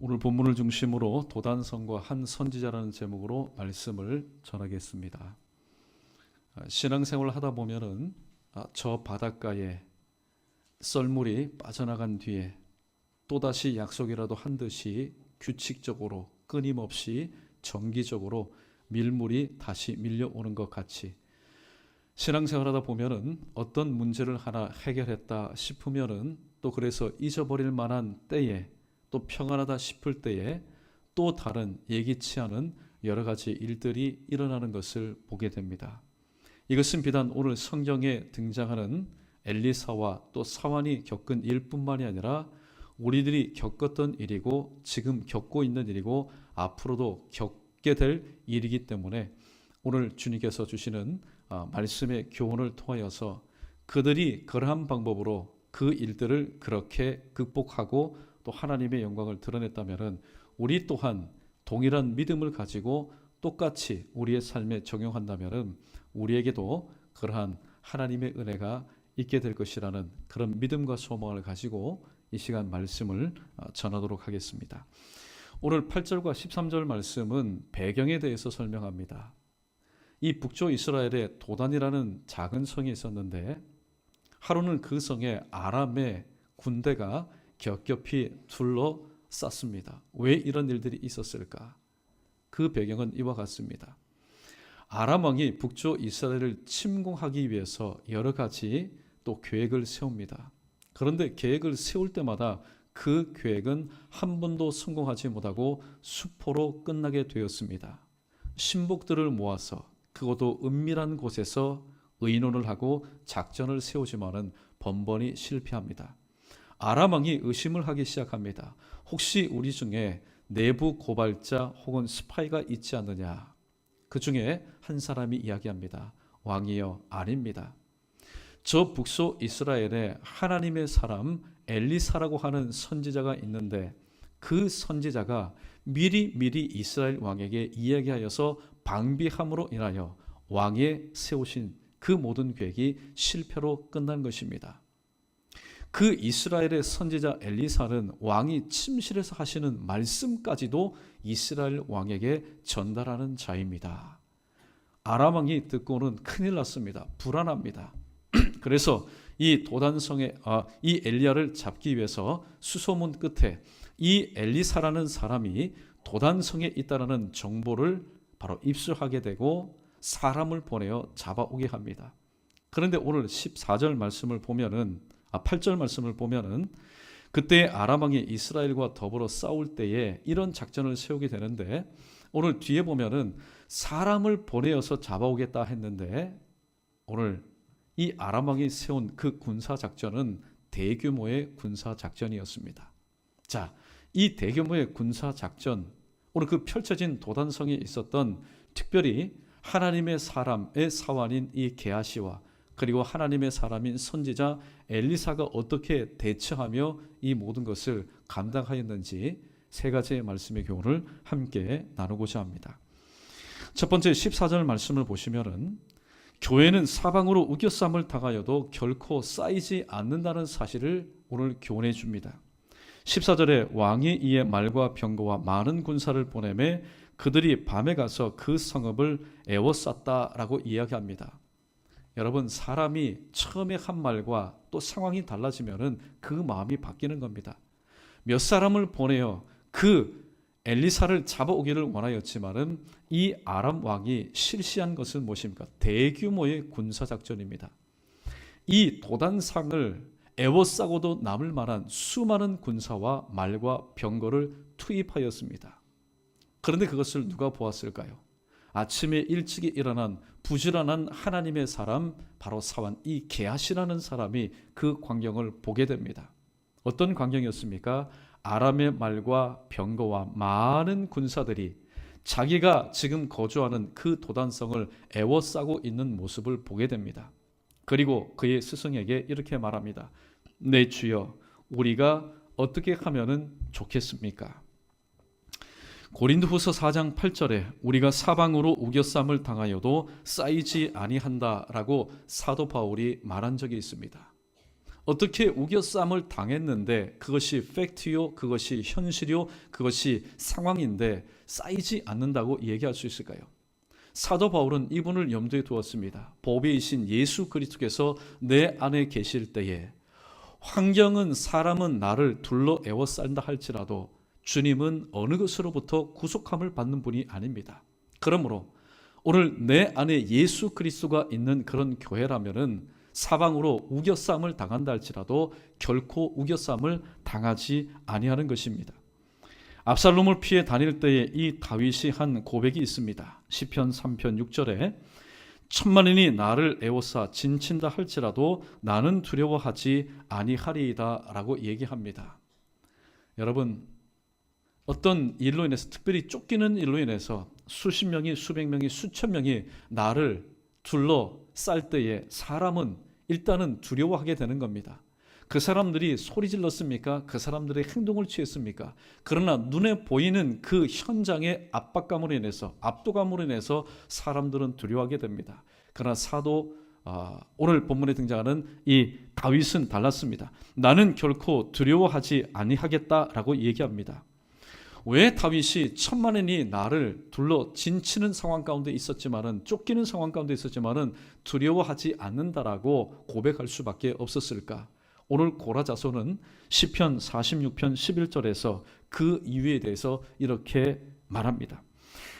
오늘 본문을 중심으로 도단성과 한 선지자라는 제목으로 말씀을 전하겠습니다. 신앙생활을 하다 보면은 저 바닷가에 썰물이 빠져나간 뒤에 또다시 약속이라도 한 듯이 규칙적으로 끊임없이 정기적으로 밀물이 다시 밀려오는 것 같이 신앙생활하다 보면은 어떤 문제를 하나 해결했다 싶으면은 또 그래서 잊어버릴 만한 때에 또 평안하다 싶을 때에 또 다른 예기치 않은 여러 가지 일들이 일어나는 것을 보게 됩니다. 이것은 비단 오늘 성경에 등장하는 엘리사와 또 사환이 겪은 일뿐만이 아니라 우리들이 겪었던 일이고 지금 겪고 있는 일이고 앞으로도 겪게 될 일이기 때문에 오늘 주님께서 주시는 말씀의 교훈을 통하여서 그들이 그러한 방법으로 그 일들을 그렇게 극복하고 또 하나님의 영광을 드러냈다면 우리 또한 동일한 믿음을 가지고 똑같이 우리의 삶에 적용한다면 우리에게도 그러한 하나님의 은혜가 있게 될 것이라는 그런 믿음과 소망을 가지고 이 시간 말씀을 전하도록 하겠습니다. 오늘 8절과 13절 말씀은 배경에 대해서 설명합니다. 이 북쪽 이스라엘에 도단이라는 작은 성이 있었는데 하루는 그 성에 아람의 군대가 겹겹이 둘러쌌습니다. 왜 이런 일들이 있었을까? 그 배경은 이와 같습니다. 아람 왕이 북쪽 이스라엘을 침공하기 위해서 여러 가지 또 계획을 세웁니다. 그런데 계획을 세울 때마다 그 계획은 한 번도 성공하지 못하고 수포로 끝나게 되었습니다. 신복들을 모아서 그것도 은밀한 곳에서 의논을 하고 작전을 세우지만은 번번이 실패합니다. 아람 왕이 의심을 하기 시작합니다. 혹시 우리 중에 내부 고발자 혹은 스파이가 있지 않느냐? 그 중에 한 사람이 이야기합니다. 왕이여, 아닙니다. 저 북쪽 이스라엘에 하나님의 사람 엘리사라고 하는 선지자가 있는데 그 선지자가 미리 이스라엘 왕에게 이야기하여서 방비함으로 인하여 왕의 세우신 그 모든 계획이 실패로 끝난 것입니다. 그 이스라엘의 선지자 엘리사는 왕이 침실에서 하시는 말씀까지도 이스라엘 왕에게 전달하는 자입니다. 아람 왕이 듣고는 큰일 났습니다. 불안합니다. 그래서 이 도단성에 이 엘리야를 잡기 위해서 수소문 끝에 이 엘리사라는 사람이 도단성에 있다라는 정보를 바로 입수하게 되고 사람을 보내어 잡아오게 합니다. 그런데 오늘 14절 말씀을 보면은 8절 말씀을 보면은 그때 아람 왕이 이스라엘과 더불어 싸울 때에 이런 작전을 세우게 되는데 오늘 뒤에 보면은 사람을 보내어서 잡아오겠다 했는데 오늘 이 아람 왕이 세운 그 군사 작전은 대규모의 군사 작전이었습니다. 자, 이 대규모의 군사 작전, 오늘 그 펼쳐진 도단성에 있었던 특별히 하나님의 사람의 사환인 이 게하시와 그리고 하나님의 사람인 선지자 엘리사가 어떻게 대처하며 이 모든 것을 감당하였는지 세 가지의 말씀의 교훈을 함께 나누고자 합니다. 첫 번째 14절 말씀을 보시면은 교회는 사방으로 우겨쌈을 당하여도 결코 쌓이지 않는다는 사실을 오늘 교훈해 줍니다. 14절에 왕이 이에 말과 병거와 많은 군사를 보내매 그들이 밤에 가서 그 성읍을 에워쌌다라고 이야기합니다. 여러분, 사람이 처음에 한 말과 또 상황이 달라지면은 그 마음이 바뀌는 겁니다. 몇 사람을 보내어 그 엘리사를 잡아오기를 원하였지만은 이 아람 왕이 실시한 것은 무엇입니까? 대규모의 군사작전입니다. 이 도단상을 에워싸고도 남을 만한 수많은 군사와 말과 병거를 투입하였습니다. 그런데 그것을 누가 보았을까요? 아침에 일찍이 일어난 부지런한 하나님의 사람 바로 사환 이 게하시라는 사람이 그 광경을 보게 됩니다. 어떤 광경이었습니까? 아람의 말과 병거와 많은 군사들이 자기가 지금 거주하는 그 도단성을 에워싸고 있는 모습을 보게 됩니다. 그리고 그의 스승에게 이렇게 말합니다. 내 주여, 우리가 어떻게 하면은 좋겠습니까? 고린도후서 4장 8절에 우리가 사방으로 우겨쌈을 당하여도 쌓이지 아니한다라고 사도 바울이 말한 적이 있습니다. 어떻게 우겨쌈을 당했는데 그것이 팩트요, 그것이 현실이요, 그것이 상황인데 쌓이지 않는다고 얘기할 수 있을까요? 사도 바울은 이분을 염두에 두었습니다. 보배이신 예수 그리스도께서 내 안에 계실 때에 환경은 사람은 나를 둘러 에워싼다 할지라도 주님은 어느 것으로부터 구속함을 받는 분이 아닙니다. 그러므로 오늘 내 안에 예수 그리스도가 있는 그런 교회라면은 사방으로 우겨쌈을 당한다 할지라도 결코 우겨쌈을 당하지 아니하는 것입니다. 압살롬을 피해 다닐 때에 이 다윗이 한 고백이 있습니다. 시편 3편 6절에 천만인이 나를 에워싸 진친다 할지라도 나는 두려워하지 아니하리이다 라고 얘기합니다. 여러분, 어떤 일로 인해서, 특별히 쫓기는 일로 인해서 수십 명이, 수백 명이, 수천 명이 나를 둘러쌀 때에 사람은 일단은 두려워하게 되는 겁니다. 그 사람들이 소리 질렀습니까? 그 사람들의 행동을 취했습니까? 그러나 눈에 보이는 그 현장의 압박감으로 인해서, 압도감으로 인해서 사람들은 두려워하게 됩니다. 그러나 오늘 본문에 등장하는 이 다윗은 달랐습니다. 나는 결코 두려워하지 아니하겠다라고 얘기합니다. 왜 다윗이 천만인이 나를 둘러 진치는 상황 가운데 있었지만은, 쫓기는 상황 가운데 있었지만은 두려워하지 않는다라고 고백할 수밖에 없었을까? 오늘 고라자손은 시편 46편 11절에서 그 이유에 대해서 이렇게 말합니다.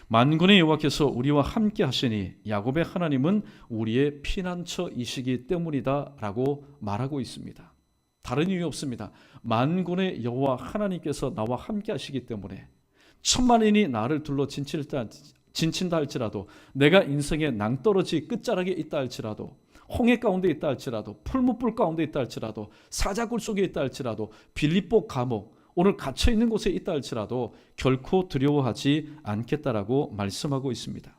만군의 여호와께서 우리와 함께 하시니 야곱의 하나님은 우리의 피난처이시기 때문이다 라고 말하고 있습니다. 다른 이유 없습니다. 만군의 여호와 하나님께서 나와 함께 하시기 때문에 천만인이 나를 둘러 진친다 할지라도, 내가 인생의 낭떠러지 끝자락에 있다 할지라도, 홍해 가운데 있다 할지라도, 풀무불 가운데 있다 할지라도, 사자굴 속에 있다 할지라도, 빌립보 감옥, 오늘 갇혀있는 곳에 있다 할지라도 결코 두려워하지 않겠다라고 말씀하고 있습니다.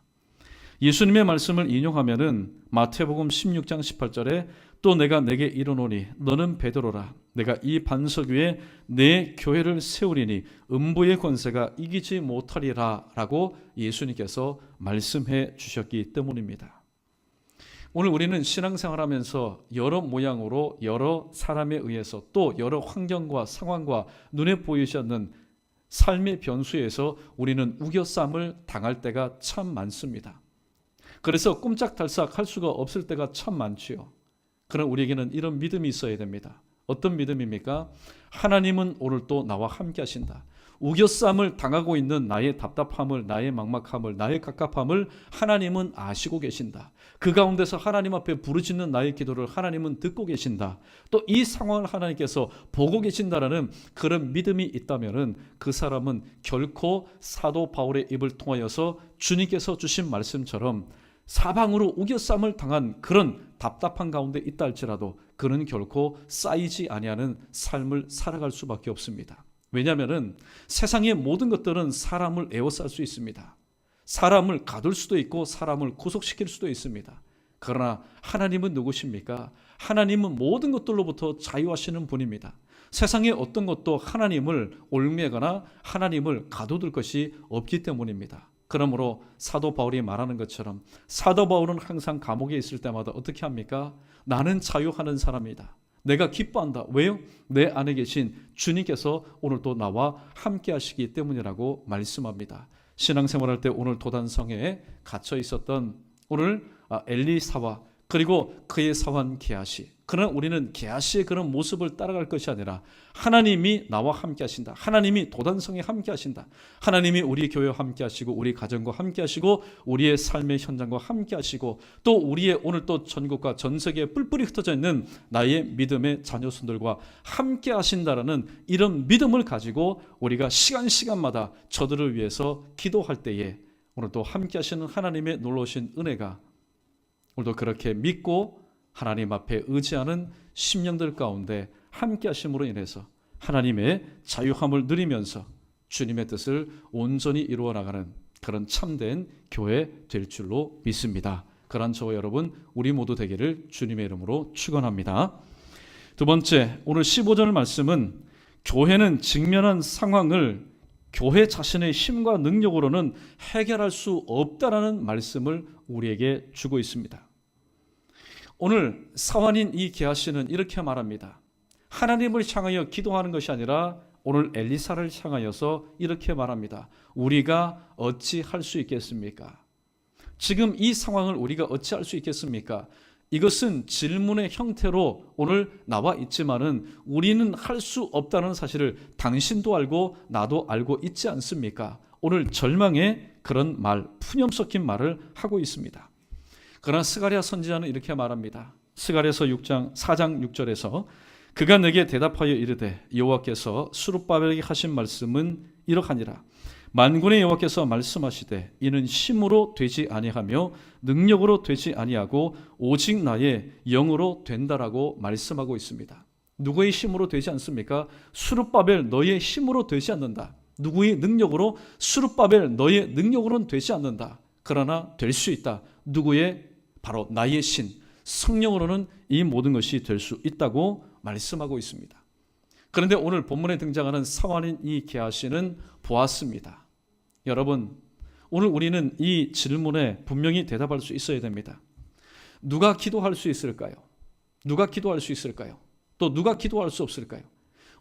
예수님의 말씀을 인용하면은 마태복음 16장 18절에 또 내가 내게 이르노니 너는 베드로라 내가 이 반석 위에 내 교회를 세우리니 음부의 권세가 이기지 못하리라 라고 예수님께서 말씀해 주셨기 때문입니다. 오늘 우리는 신앙생활하면서 여러 모양으로 여러 사람에 의해서 또 여러 환경과 상황과 눈에 보이지 않는 삶의 변수에서 우리는 우겨쌈을 당할 때가 참 많습니다. 그래서 꼼짝달싹 할 수가 없을 때가 참 많지요. 그러나 우리에게는 이런 믿음이 있어야 됩니다. 어떤 믿음입니까? 하나님은 오늘 또 나와 함께 하신다. 우겨쌈을 당하고 있는 나의 답답함을, 나의 막막함을, 나의 갑갑함을 하나님은 아시고 계신다. 그 가운데서 하나님 앞에 부르짖는 나의 기도를 하나님은 듣고 계신다. 또 이 상황을 하나님께서 보고 계신다라는 그런 믿음이 있다면 그 사람은 결코 사도 바울의 입을 통하여서 주님께서 주신 말씀처럼 사방으로 우겨쌈을 당한 그런 답답한 가운데 있다 할지라도 그는 결코 쌓이지 아니하는 삶을 살아갈 수밖에 없습니다. 왜냐하면 세상의 모든 것들은 사람을 에워쌀 수 있습니다. 사람을 가둘 수도 있고 사람을 구속시킬 수도 있습니다. 그러나 하나님은 누구십니까? 하나님은 모든 것들로부터 자유하시는 분입니다. 세상의 어떤 것도 하나님을 얽매거나 하나님을 가둬둘 것이 없기 때문입니다. 그러므로 사도 바울이 말하는 것처럼 사도 바울은 항상 감옥에 있을 때마다 어떻게 합니까? 나는 자유하는 사람이다. 내가 기뻐한다. 왜요? 내 안에 계신 주님께서 오늘 또 나와 함께 하시기 때문이라고 말씀합니다. 신앙생활할 때 오늘 도단성에 갇혀 있었던 오늘 엘리사와 그리고 그의 사환 게하시, 그러나 우리는 게하시의 그런 모습을 따라갈 것이 아니라 하나님이 나와 함께 하신다. 하나님이 도단성에 함께 하신다. 하나님이 우리 교회와 함께 하시고 우리 가정과 함께 하시고 우리의 삶의 현장과 함께 하시고 또 우리의 오늘 또 전국과 전 세계에 뿔뿔이 흩어져 있는 나의 믿음의 자녀손들과 함께 하신다라는 이런 믿음을 가지고 우리가 시간마다 저들을 위해서 기도할 때에 오늘 또 함께 하시는 하나님의 놀라우신 은혜가 오늘도 그렇게 믿고 하나님 앞에 의지하는 심령들 가운데 함께 하심으로 인해서 하나님의 자유함을 누리면서 주님의 뜻을 온전히 이루어 나가는 그런 참된 교회 될 줄로 믿습니다. 그러한 저와 여러분 우리 모두 되기를 주님의 이름으로 축원합니다. 두 번째, 오늘 15절 말씀은 교회는 직면한 상황을 교회 자신의 힘과 능력으로는 해결할 수 없다라는 말씀을 우리에게 주고 있습니다. 오늘 사환인 이 게하시는 이렇게 말합니다. 하나님을 향하여 기도하는 것이 아니라 오늘 엘리사를 향하여서 이렇게 말합니다. 우리가 어찌 할 수 있겠습니까? 지금 이 상황을 우리가 어찌 할 수 있겠습니까? 이것은 질문의 형태로 오늘 나와 있지만은 우리는 할 수 없다는 사실을 당신도 알고 나도 알고 있지 않습니까? 오늘 절망의 그런 말, 푸념 섞인 말을 하고 있습니다. 그러나 스가랴 선지자는 이렇게 말합니다. 스가랴서 4장 6절에서 그가 내게 대답하여 이르되 여호와께서 스룹바벨에게 하신 말씀은 이러하니라. 만군의 여호와께서 말씀하시되 이는 힘으로 되지 아니하며 능력으로 되지 아니하고 오직 나의 영으로 된다라고 말씀하고 있습니다. 누구의 힘으로 되지 않습니까? 스룹바벨 너의 힘으로 되지 않는다. 누구의 능력으로? 스룹바벨 너의 능력으로는 되지 않는다. 그러나 될 수 있다. 누구의? 바로 나의 신 성령으로는 이 모든 것이 될 수 있다고 말씀하고 있습니다. 그런데 오늘 본문에 등장하는 사환인 이 게하시는 보았습니다. 여러분, 오늘 우리는 이 질문에 분명히 대답할 수 있어야 됩니다. 누가 기도할 수 있을까요? 누가 기도할 수 있을까요? 또 누가 기도할 수 없을까요?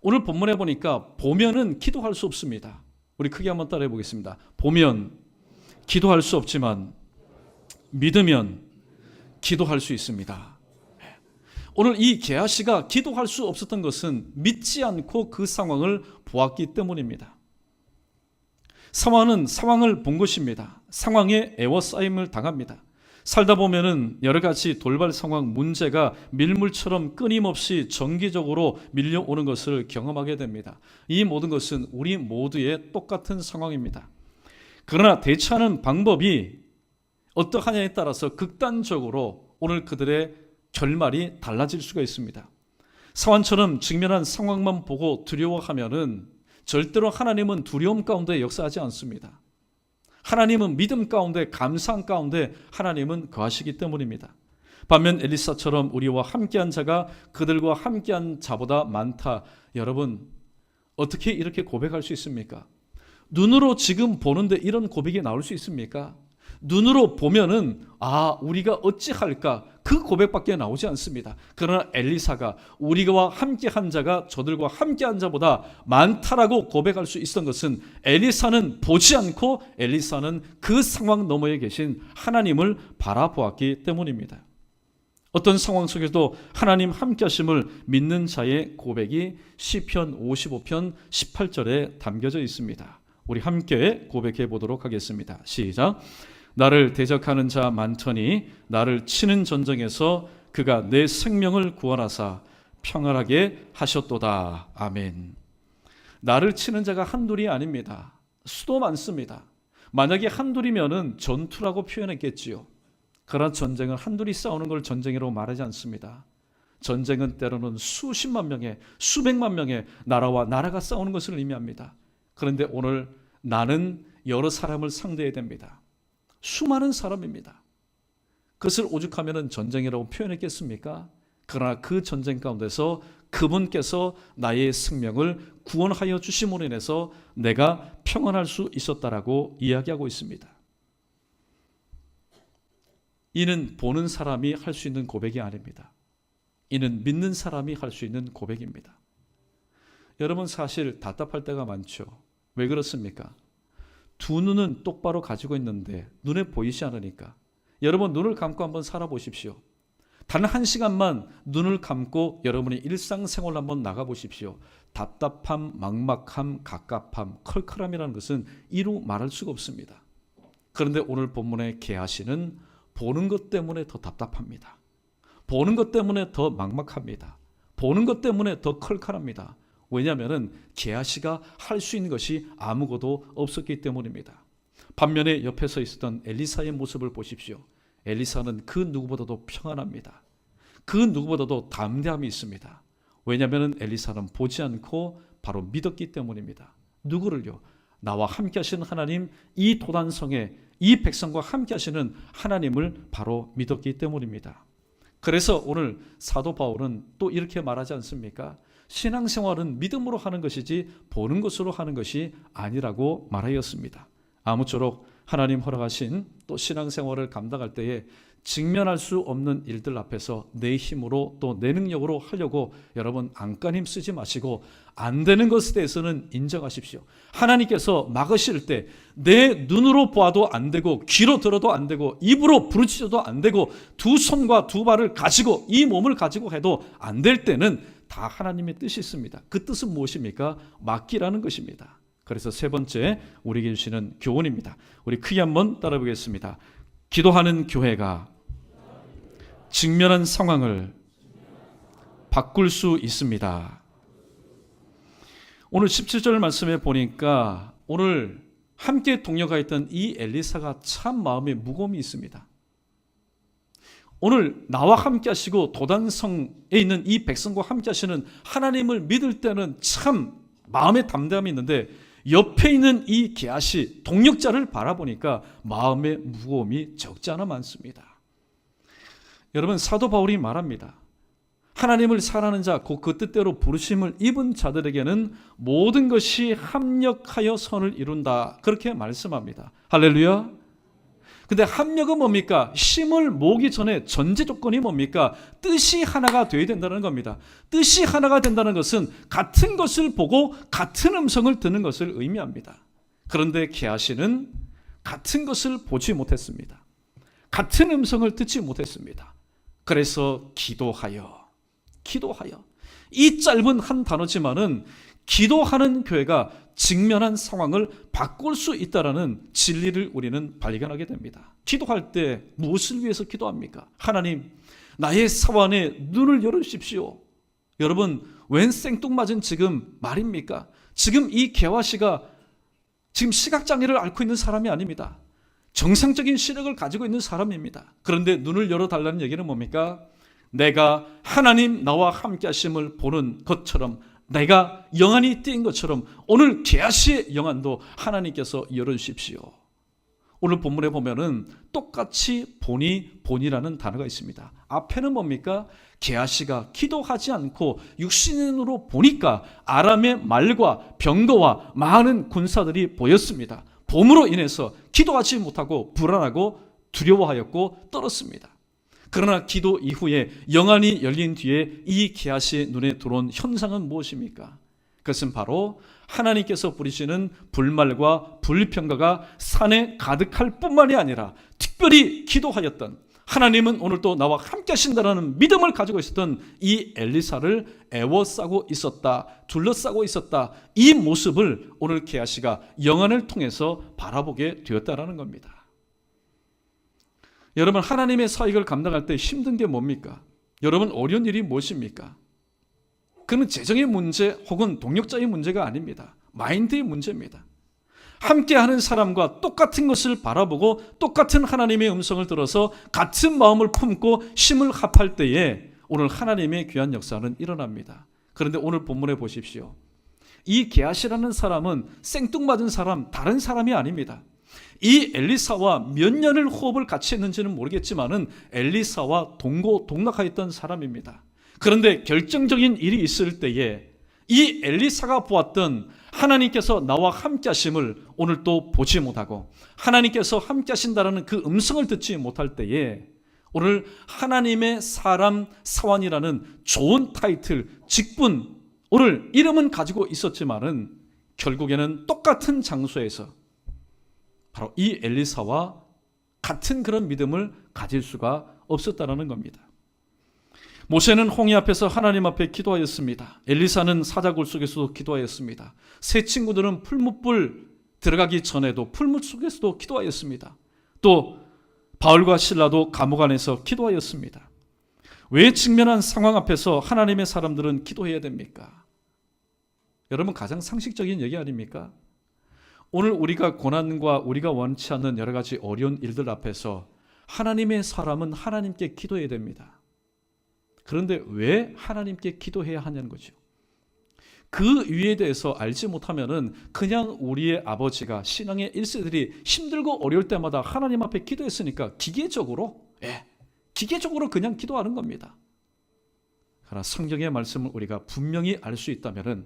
오늘 본문에 보니까 보면은 기도할 수 없습니다. 우리 크게 한번 따라해 보겠습니다. 보면 기도할 수 없지만 믿으면 기도할 수 있습니다. 오늘 이 게하시가 기도할 수 없었던 것은 믿지 않고 그 상황을 보았기 때문입니다. 상황을 본 것입니다. 상황에 애워싸임을 당합니다. 살다 보면은 여러 가지 돌발 상황, 문제가 밀물처럼 끊임없이 정기적으로 밀려오는 것을 경험하게 됩니다. 이 모든 것은 우리 모두의 똑같은 상황입니다. 그러나 대처하는 방법이 어떠하냐에 따라서 극단적으로 오늘 그들의 결말이 달라질 수가 있습니다. 사환처럼 직면한 상황만 보고 두려워하면은 절대로 하나님은 두려움 가운데 역사하지 않습니다. 하나님은 믿음 가운데, 감상 가운데 하나님은 거하시기 때문입니다. 반면 엘리사처럼 우리와 함께한 자가 그들과 함께한 자보다 많다. 여러분, 어떻게 이렇게 고백할 수 있습니까? 눈으로 지금 보는데 이런 고백이 나올 수 있습니까? 눈으로 보면은 우리가 어찌할까 그 고백밖에 나오지 않습니다. 그러나 엘리사가 우리와 함께한 자가 저들과 함께한 자보다 많다라고 고백할 수 있었던 것은 엘리사는 보지 않고 엘리사는 그 상황 너머에 계신 하나님을 바라보았기 때문입니다. 어떤 상황 속에도 하나님 함께하심을 믿는 자의 고백이 시편 55편 18절에 담겨져 있습니다. 우리 함께 고백해 보도록 하겠습니다. 시작. 나를 대적하는 자 많더니 나를 치는 전쟁에서 그가 내 생명을 구원하사 평안하게 하셨도다. 아멘. 나를 치는 자가 한둘이 아닙니다. 수도 많습니다. 만약에 한둘이면은 전투라고 표현했겠지요. 그러나 전쟁은 한둘이 싸우는 걸 전쟁이라고 말하지 않습니다. 전쟁은 때로는 수십만 명의, 수백만 명의 나라와 나라가 싸우는 것을 의미합니다. 그런데 오늘 나는 여러 사람을 상대해야 됩니다. 수많은 사람입니다. 그것을 오죽하면 전쟁이라고 표현했겠습니까? 그러나 그 전쟁 가운데서 그분께서 나의 생명을 구원하여 주심으로 인해서 내가 평안할 수 있었다라고 이야기하고 있습니다. 이는 보는 사람이 할 수 있는 고백이 아닙니다. 이는 믿는 사람이 할 수 있는 고백입니다. 여러분, 사실 답답할 때가 많죠. 왜 그렇습니까? 두 눈은 똑바로 가지고 있는데 눈에 보이지 않으니까. 여러분, 눈을 감고 한번 살아보십시오. 단 한 시간만 눈을 감고 여러분의 일상생활을 한번 나가보십시오. 답답함, 막막함, 갑갑함, 컬컬함이라는 것은 이루 말할 수가 없습니다. 그런데 오늘 본문의 게하시는 보는 것 때문에 더 답답합니다. 보는 것 때문에 더 막막합니다. 보는 것 때문에 더 컬컬합니다. 왜냐하면 게하시가 할 수 있는 것이 아무것도 없었기 때문입니다. 반면에 옆에서 있었던 엘리사의 모습을 보십시오. 엘리사는 그 누구보다도 평안합니다. 그 누구보다도 담대함이 있습니다. 왜냐하면 엘리사는 보지 않고 바로 믿었기 때문입니다. 누구를요? 나와 함께 하시는 하나님, 이 도단성에 이 백성과 함께 하시는 하나님을 바로 믿었기 때문입니다. 그래서 오늘 사도 바울은 또 이렇게 말하지 않습니까? 신앙생활은 믿음으로 하는 것이지 보는 것으로 하는 것이 아니라고 말하였습니다. 아무쪼록 하나님 허락하신 또 신앙생활을 감당할 때에 직면할 수 없는 일들 앞에서 내 힘으로 또 내 능력으로 하려고 여러분 안간힘 쓰지 마시고 안 되는 것에 대해서는 인정하십시오. 하나님께서 막으실 때 내 눈으로 보아도 안 되고 귀로 들어도 안 되고 입으로 부르짖어도 안 되고 두 손과 두 발을 가지고 이 몸을 가지고 해도 안 될 때는 다 하나님의 뜻이 있습니다. 그 뜻은 무엇입니까? 맡기라는 것입니다. 그래서 세 번째 우리에게 주시는 교훈입니다. 우리 크게 한번 따라 보겠습니다. 기도하는 교회가 직면한 상황을 바꿀 수 있습니다. 오늘 17절 말씀에 보니까 오늘 함께 동료가 있던 이 엘리사가 참 마음에 무거움이 있습니다. 오늘 나와 함께 하시고 도단성에 있는 이 백성과 함께 하시는 하나님을 믿을 때는 참 마음에 담대함이 있는데 옆에 있는 이 게하시 동력자를 바라보니까 마음의 무거움이 적지 않아 많습니다. 여러분, 사도 바울이 말합니다. 하나님을 사랑하는 자, 곧 그 뜻대로 부르심을 입은 자들에게는 모든 것이 합력하여 선을 이룬다. 그렇게 말씀합니다. 할렐루야. 근데 합력은 뭡니까? 힘을 모으기 전에 전제 조건이 뭡니까? 뜻이 하나가 되어야 된다는 겁니다. 뜻이 하나가 된다는 것은 같은 것을 보고 같은 음성을 듣는 것을 의미합니다. 그런데 게하시는 같은 것을 보지 못했습니다. 같은 음성을 듣지 못했습니다. 그래서 기도하여 이 짧은 한 단어지만은 기도하는 교회가 직면한 상황을 바꿀 수 있다는 진리를 우리는 발견하게 됩니다. 기도할 때 무엇을 위해서 기도합니까? 하나님, 나의 사완에 눈을 열어주십시오. 여러분, 웬 생뚱맞은 지금 말입니까? 지금 이 게하시가 지금 시각장애를 앓고 있는 사람이 아닙니다. 정상적인 시력을 가지고 있는 사람입니다. 그런데 눈을 열어달라는 얘기는 뭡니까? 내가 하나님 나와 함께 하심을 보는 것처럼, 내가 영안이 띈 것처럼 오늘 게하시의 영안도 하나님께서 열어주십시오. 오늘 본문에 보면은 똑같이 본이라는 단어가 있습니다. 앞에는 뭡니까? 게하시가 기도하지 않고 육신으로 보니까 아람의 말과 병거와 많은 군사들이 보였습니다. 봄으로 인해서 기도하지 못하고 불안하고 두려워하였고 떨었습니다. 그러나 기도 이후에 영안이 열린 뒤에 이 게하시의 눈에 들어온 현상은 무엇입니까? 그것은 바로 하나님께서 부리시는 불말과 불평가가 산에 가득할 뿐만이 아니라 특별히 기도하였던, 하나님은 오늘도 나와 함께 하신다는 믿음을 가지고 있었던 이 엘리사를 애워싸고 있었다, 둘러싸고 있었다. 이 모습을 오늘 게하시가 영안을 통해서 바라보게 되었다는 겁니다. 여러분, 하나님의 사역을 감당할 때 힘든 게 뭡니까? 여러분, 어려운 일이 무엇입니까? 그는 재정의 문제 혹은 동력자의 문제가 아닙니다. 마인드의 문제입니다. 함께하는 사람과 똑같은 것을 바라보고 똑같은 하나님의 음성을 들어서 같은 마음을 품고 힘을 합할 때에 오늘 하나님의 귀한 역사는 일어납니다. 그런데 오늘 본문에 보십시오. 이 게하시라는 사람은 생뚱맞은 사람, 다른 사람이 아닙니다. 이 엘리사와 몇 년을 호흡을 같이 했는지는 모르겠지만은 엘리사와 동락하였던 사람입니다. 그런데 결정적인 일이 있을 때에 이 엘리사가 보았던 하나님께서 나와 함께 하심을 오늘 또 보지 못하고 하나님께서 함께 하신다는 그 음성을 듣지 못할 때에 오늘 하나님의 사람 사완이라는 좋은 타이틀, 직분, 오늘 이름은 가지고 있었지만은 결국에는 똑같은 장소에서 바로 이 엘리사와 같은 그런 믿음을 가질 수가 없었다는 겁니다. 모세는 홍해 앞에서 하나님 앞에 기도하였습니다. 엘리사는 사자굴 속에서도 기도하였습니다. 세 친구들은 풀무불 들어가기 전에도 풀무 속에서도 기도하였습니다. 또 바울과 실라도 감옥 안에서 기도하였습니다. 왜 직면한 상황 앞에서 하나님의 사람들은 기도해야 됩니까? 여러분, 가장 상식적인 얘기 아닙니까? 오늘 우리가 고난과 우리가 원치 않는 여러 가지 어려운 일들 앞에서 하나님의 사람은 하나님께 기도해야 됩니다. 그런데 왜 하나님께 기도해야 하냐는 거죠. 그 이유에 대해서 알지 못하면은 그냥 우리의 아버지가 신앙의 1세들이 힘들고 어려울 때마다 하나님 앞에 기도했으니까 기계적으로 그냥 기도하는 겁니다. 그러나 성경의 말씀을 우리가 분명히 알 수 있다면은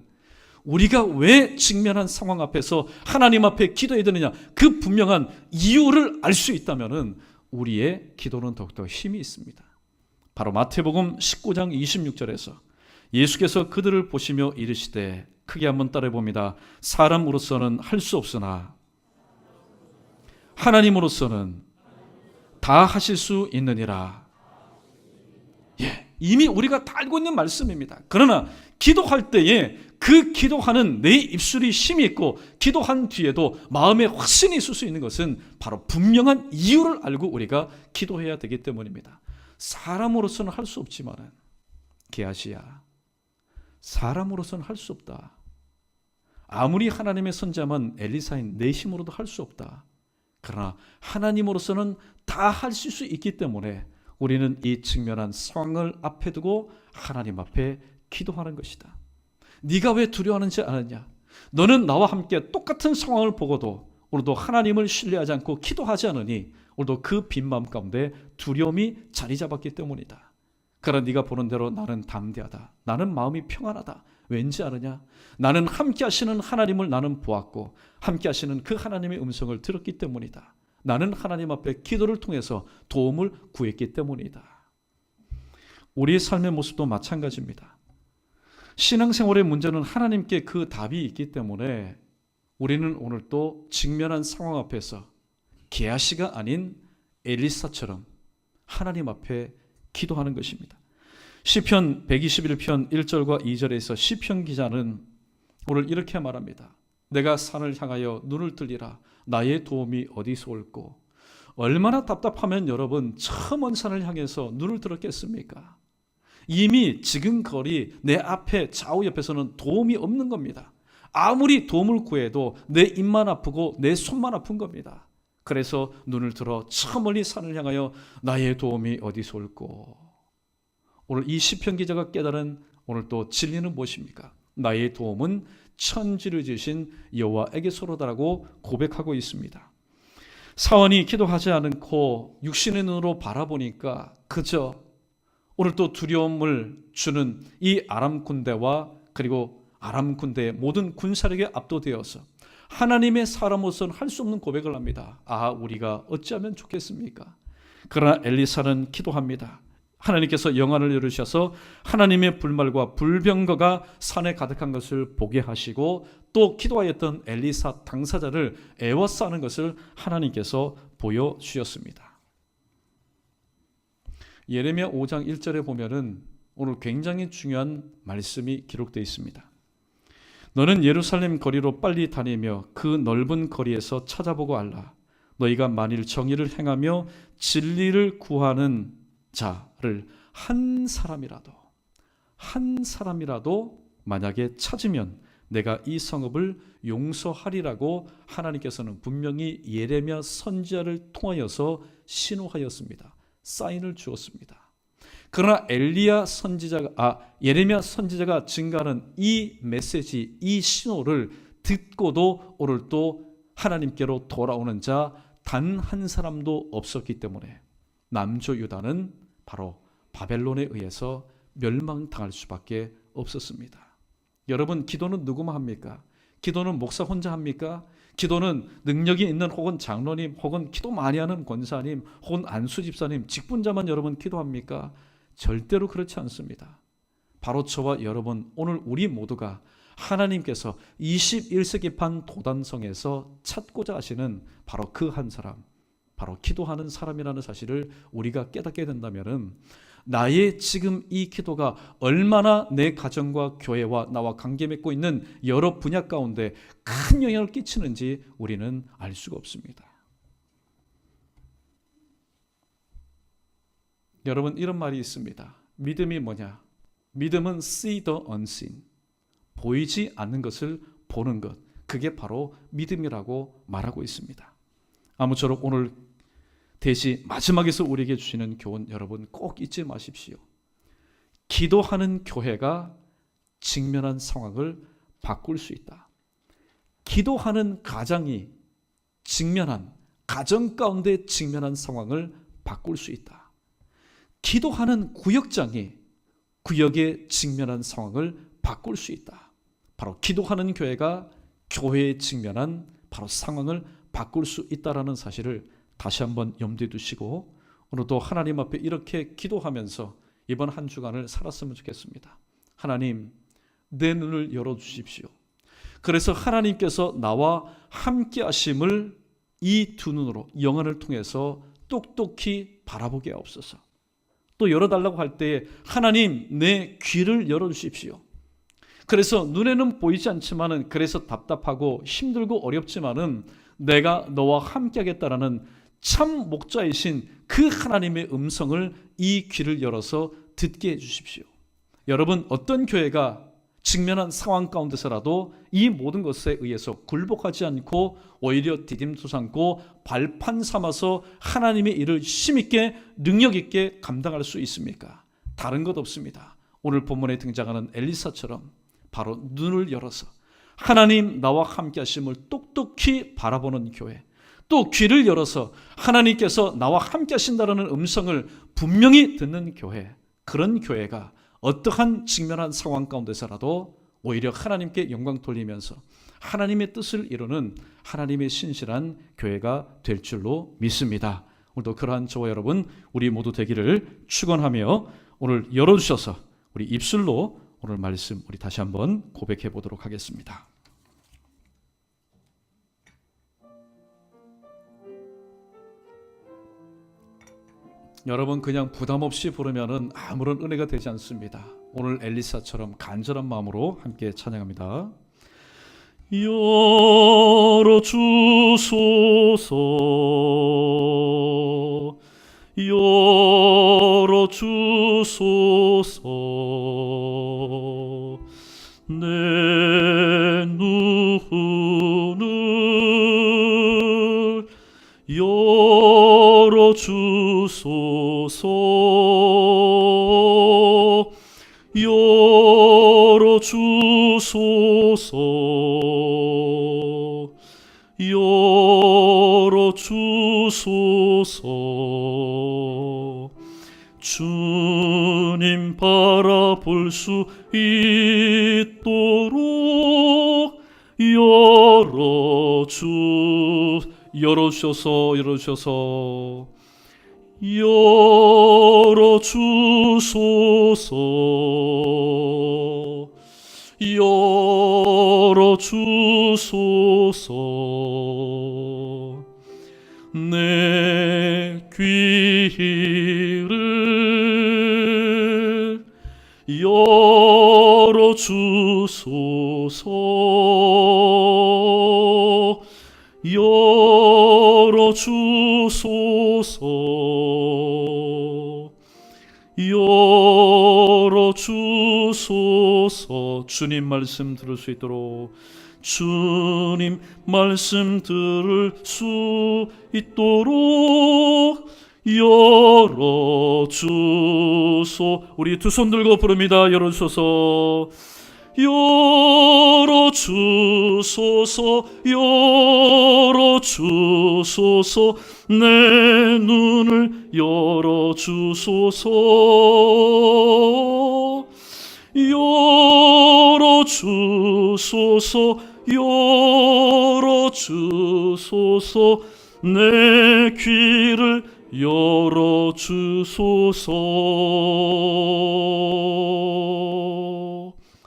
우리가 왜 직면한 상황 앞에서 하나님 앞에 기도해야 되느냐, 그 분명한 이유를 알 수 있다면은 우리의 기도는 더욱더 힘이 있습니다. 바로 마태복음 19장 26절에서 예수께서 그들을 보시며 이르시되, 크게 한번 따라해 봅니다. 사람으로서는 할 수 없으나 하나님으로서는 다 하실 수 있느니라. 이미 우리가 다 알고 있는 말씀입니다. 그러나 기도할 때에 그 기도하는 내 입술이 힘이 있고 기도한 뒤에도 마음에 확신이 있을 수 있는 것은 바로 분명한 이유를 알고 우리가 기도해야 되기 때문입니다. 사람으로서는 할 수 없지만, 게하시야, 사람으로서는 할 수 없다. 아무리 하나님의 선지자만 엘리사인 내 힘으로도 할 수 없다. 그러나 하나님으로서는 다 하실 수 있기 때문에 우리는 이 직면한 상황을 앞에 두고 하나님 앞에 기도하는 것이다. 네가 왜 두려워하는지 아느냐? 너는 나와 함께 똑같은 상황을 보고도 오늘도 하나님을 신뢰하지 않고 기도하지 않으니 오늘도 그 빈 마음 가운데 두려움이 자리 잡았기 때문이다. 그러나 네가 보는 대로 나는 담대하다. 나는 마음이 평안하다. 왠지 아느냐? 나는 함께 하시는 하나님을 나는 보았고 함께 하시는 그 하나님의 음성을 들었기 때문이다. 나는 하나님 앞에 기도를 통해서 도움을 구했기 때문이다. 우리의 삶의 모습도 마찬가지입니다. 신앙생활의 문제는 하나님께 그 답이 있기 때문에 우리는 오늘 또 직면한 상황 앞에서 게하시가 아닌 엘리사처럼 하나님 앞에 기도하는 것입니다. 시편 121편 1절과 2절에서 시편 기자는 오늘 이렇게 말합니다. 내가 산을 향하여 눈을 들리라. 나의 도움이 어디서 올꼬. 얼마나 답답하면 여러분 저 먼 산을 향해서 눈을 들었겠습니까? 이미 지근거리 내 앞에 좌우 옆에서는 도움이 없는 겁니다. 아무리 도움을 구해도 내 입만 아프고 내 손만 아픈 겁니다. 그래서 눈을 들어 저 멀리 산을 향하여 나의 도움이 어디서 올꼬. 오늘 이 시편 기자가 깨달은 오늘 또 진리는 무엇입니까? 나의 도움은 천지를 지으신 여호와에게서로다라고 고백하고 있습니다. 사원이 기도하지 않고 육신의 눈으로 바라보니까 그저 오늘 또 두려움을 주는 이 아람 군대와 그리고 아람 군대의 모든 군사력에 압도되어서 하나님의 사람으로서는 할 수 없는 고백을 합니다. 우리가 어찌하면 좋겠습니까? 그러나 엘리사는 기도합니다. 하나님께서 영안을 열으셔서 하나님의 불말과 불병거가 산에 가득한 것을 보게 하시고 또 기도하였던 엘리사 당사자를 애워싸는 것을 하나님께서 보여주셨습니다. 예레미야 5장 1절에 보면은 오늘 굉장히 중요한 말씀이 기록되어 있습니다. 너는 예루살렘 거리로 빨리 다니며 그 넓은 거리에서 찾아보고 알라. 너희가 만일 정의를 행하며 진리를 구하는 자를 한 사람이라도 만약에 찾으면 내가 이 성읍을 용서하리라고 하나님께서는 분명히 예레미야 선지자를 통하여서 신호하였습니다. 사인을 주었습니다. 그러나 예레미야 선지자가 증가하는 이 메시지, 이 신호를 듣고도 오늘 또 하나님께로 돌아오는 자 단 한 사람도 없었기 때문에 남조 유다는 바로 바벨론에 의해서 멸망당할 수밖에 없었습니다. 여러분, 기도는 누구만 합니까? 기도는 목사 혼자 합니까? 기도는 능력이 있는 혹은 장로님 혹은 기도 많이 하는 권사님 혹은 안수집사님 직분자만 여러분 기도합니까? 절대로 그렇지 않습니다. 바로 저와 여러분, 오늘 우리 모두가 하나님께서 21세기판 도단성에서 찾고자 하시는 바로 그 한 사람, 바로 기도하는 사람이라는 사실을 우리가 깨닫게 된다면 나의 지금 이 기도가 얼마나 내 가정과 교회와 나와 관계 맺고 있는 여러 분야 가운데 큰 영향을 끼치는지 우리는 알 수가 없습니다. 여러분, 이런 말이 있습니다. 믿음이 뭐냐? 믿음은 see the unseen, 보이지 않는 것을 보는 것, 그게 바로 믿음이라고 말하고 있습니다. 아무쪼록 오늘 대시 마지막에서 우리에게 주시는 교훈 여러분 꼭 잊지 마십시오. 기도하는 교회가 직면한 상황을 바꿀 수 있다. 기도하는 가정이 직면한, 가정 가운데 직면한 상황을 바꿀 수 있다. 기도하는 구역장이 구역에 직면한 상황을 바꿀 수 있다. 바로 기도하는 교회가 교회에 직면한 바로 상황을 바꿀 수 있다라는 사실을 다시 한번 염두에 두시고 오늘도 하나님 앞에 이렇게 기도하면서 이번 한 주간을 살았으면 좋겠습니다. 하나님, 내 눈을 열어주십시오. 그래서 하나님께서 나와 함께 하심을 이 두 눈으로 영안을 통해서 똑똑히 바라보게 하옵소서. 또 열어달라고 할 때에 하나님, 내 귀를 열어주십시오. 그래서 눈에는 보이지 않지만은, 그래서 답답하고 힘들고 어렵지만은 내가 너와 함께 하겠다라는 참 목자이신 그 하나님의 음성을 이 귀를 열어서 듣게 해주십시오. 여러분, 어떤 교회가 직면한 상황 가운데서라도 이 모든 것에 의해서 굴복하지 않고 오히려 디딤돌 발판 삼아서 하나님의 일을 힘있게 능력있게 감당할 수 있습니까? 다른 것 없습니다. 오늘 본문에 등장하는 엘리사처럼 바로 눈을 열어서 하나님 나와 함께 하심을 똑똑히 바라보는 교회, 또 귀를 열어서 하나님께서 나와 함께 하신다는 음성을 분명히 듣는 교회, 그런 교회가 어떠한 직면한 상황 가운데서라도 오히려 하나님께 영광 돌리면서 하나님의 뜻을 이루는 하나님의 신실한 교회가 될 줄로 믿습니다. 오늘도 그러한 저와 여러분 우리 모두 되기를 축원하며 오늘 열어주셔서 우리 입술로 오늘 말씀 우리 다시 한번 고백해 보도록 하겠습니다. 여러분, 그냥 부담 없이 부르면은 아무런 은혜가 되지 않습니다. 오늘 엘리사처럼 간절한 마음으로 함께 찬양합니다. 열어주소서, 열어주소서, 내 눈을 열어주소서, 열어주소서, 열어주소서. 주님 바라볼 수 있도록 열어주소서, 열어주소서, 열어주소서. 내 귀를 열어주소서, 열어주소서, 열어주소서. 주님 말씀 들을 수 있도록, 주님 말씀 들을 수 있도록 열어주소. 우리 두 손 들고 부릅니다. 열어주소서, 열어주소서, 열어주소서. 내 눈을 열어주소서, 열어주소서, 열어주소서. 내 귀를 열어주소서.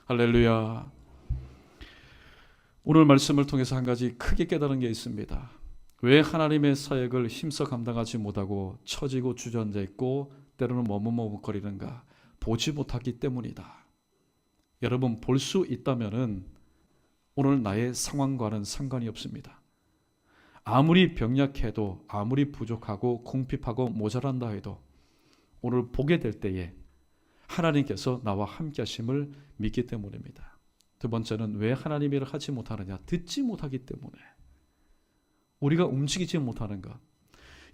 할렐루야. 오늘 말씀을 통해서 한 가지 크게 깨달은 게 있습니다. 왜 하나님의 사역을 힘써 감당하지 못하고 처지고 주저앉아 있고 때로는 머뭇머뭇거리는가? 보지 못하기 때문이다. 여러분, 볼 수 있다면은 오늘 나의 상황과는 상관이 없습니다. 아무리 병약해도, 아무리 부족하고 궁핍하고 모자란다 해도 오늘 보게 될 때에 하나님께서 나와 함께 하심을 믿기 때문입니다. 두 번째는 왜 하나님의 일을 하지 못하느냐? 듣지 못하기 때문에. 우리가 움직이지 못하는 것,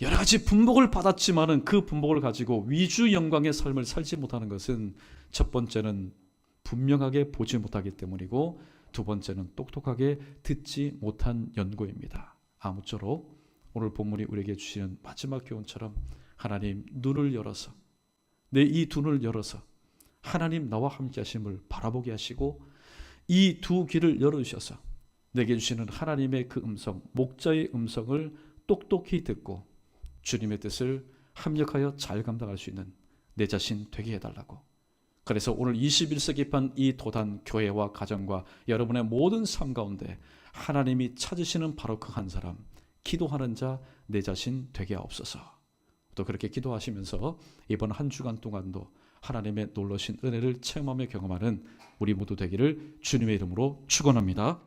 여러 가지 분복을 받았지만은 그 분복을 가지고 위주 영광의 삶을 살지 못하는 것은 첫 번째는 분명하게 보지 못하기 때문이고, 두 번째는 똑똑하게 듣지 못한 연고입니다. 아무쪼록 오늘 본문이 우리에게 주시는 마지막 교훈처럼 하나님 눈을 열어서, 내 이 눈을 열어서 하나님 나와 함께 하심을 바라보게 하시고, 이 두 귀를 열어주셔서 내게 주시는 하나님의 그 음성, 목자의 음성을 똑똑히 듣고 주님의 뜻을 합력하여 잘 감당할 수 있는 내 자신 되게 해달라고. 그래서 오늘 21세기판 이 도단 교회와 가정과 여러분의 모든 삶 가운데 하나님이 찾으시는 바로 그 한 사람, 기도하는 자 내 자신 되게 하옵소서. 또 그렇게 기도하시면서 이번 한 주간 동안도 하나님의 놀라신 은혜를 체험하며 경험하는 우리 모두 되기를 주님의 이름으로 축원합니다.